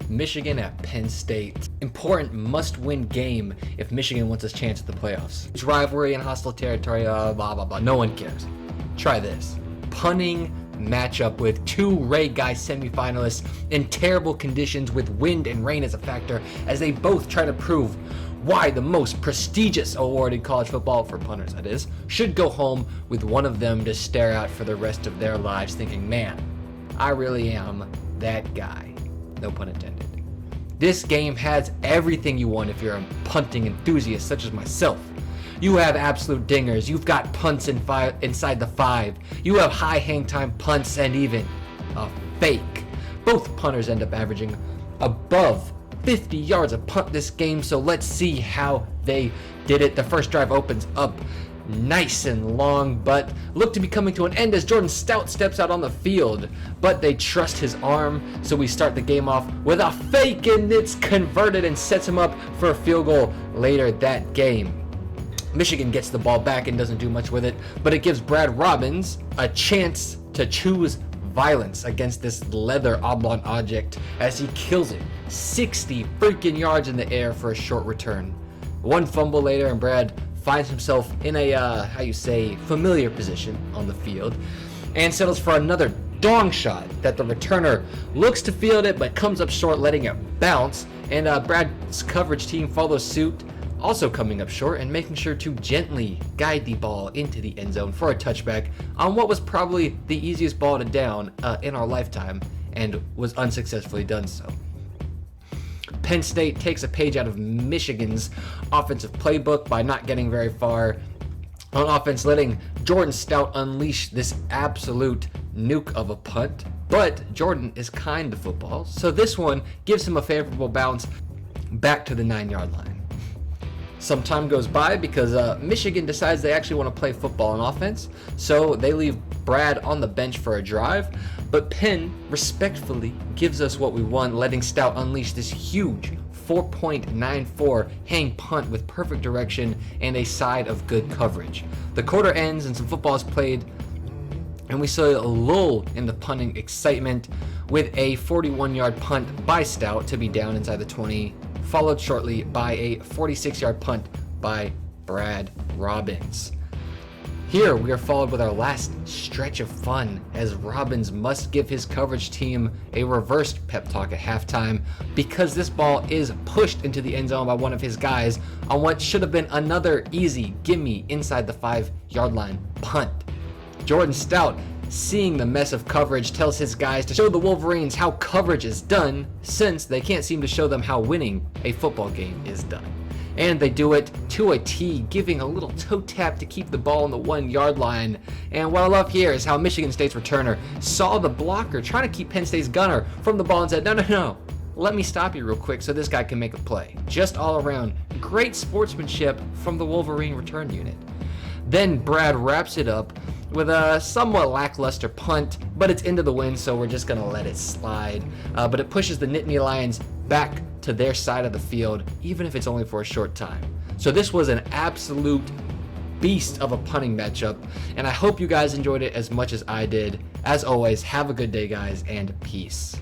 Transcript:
Michigan at Penn State. Important must-win game if Michigan wants a chance at the playoffs. It's rivalry and hostile territory, blah, blah, blah. No one cares. Try this. Punting matchup with two Ray Guy semifinalists in terrible conditions with wind and rain as a factor as they both try to prove why the most prestigious award in college football, for punters that is, should go home with one of them to stare out for the rest of their lives thinking, man, I really am that guy. No pun intended. This game has everything you want if you're a punting enthusiast such as myself. You have absolute dingers, you've got punts inside the 5, you have high hang time punts, and even a fake. Both punters end up averaging above 50 yards a punt this game, so let's see how they did it. The first drive opens up nice and long, but look to be coming to an end as Jordan Stout steps out on the field, but they trust his arm, so we start the game off with a fake, and it's converted and sets him up for a field goal later that game. Michigan gets the ball back and doesn't do much with it, but it gives Brad Robbins a chance to choose violence against this leather oblong object as he kills it 60 freaking yards in the air for a short return. One fumble later and Brad finds himself in a, familiar position on the field and settles for another dong shot that the returner looks to field it but comes up short, letting it bounce, and Brad's coverage team follows suit, also coming up short and making sure to gently guide the ball into the end zone for a touchback on what was probably the easiest ball to down in our lifetime and was unsuccessfully done so. Penn State takes a page out of Michigan's offensive playbook by not getting very far on offense, letting Jordan Stout unleash this absolute nuke of a punt. But Jordan is kind to football, so this one gives him a favorable bounce back to the 9-yard line. Some time goes by because Michigan decides they actually want to play football on offense, so they leave Brad on the bench for a drive, but Penn respectfully gives us what we want, letting Stout unleash this huge 4.94 hang punt with perfect direction and a side of good coverage. The quarter ends and some football is played, and we saw a lull in the punting excitement with a 41-yard punt by Stout to be down inside the 20, followed shortly by a 46-yard punt by Brad Robbins. Here we are followed with our last stretch of fun as Robbins must give his coverage team a reversed pep talk at halftime because this ball is pushed into the end zone by one of his guys on what should have been another easy gimme inside the 5-yard line punt. Jordan Stout, seeing the mess of coverage, tells his guys to show the Wolverines how coverage is done since they can't seem to show them how winning a football game is done. And they do it to a T, giving a little toe tap to keep the ball on the 1-yard line. And what I love here is how Michigan State's returner saw the blocker trying to keep Penn State's gunner from the ball and said, no, let me stop you real quick so this guy can make a play. Just all around, great sportsmanship from the Wolverine return unit. Then Brad wraps it up with a somewhat lackluster punt, but it's into the wind, so we're just going to let it slide. But it pushes the Nittany Lions back to their side of the field, even if it's only for a short time. So this was an absolute beast of a punting matchup, and I hope you guys enjoyed it as much as I did. As always, have a good day, guys, and peace.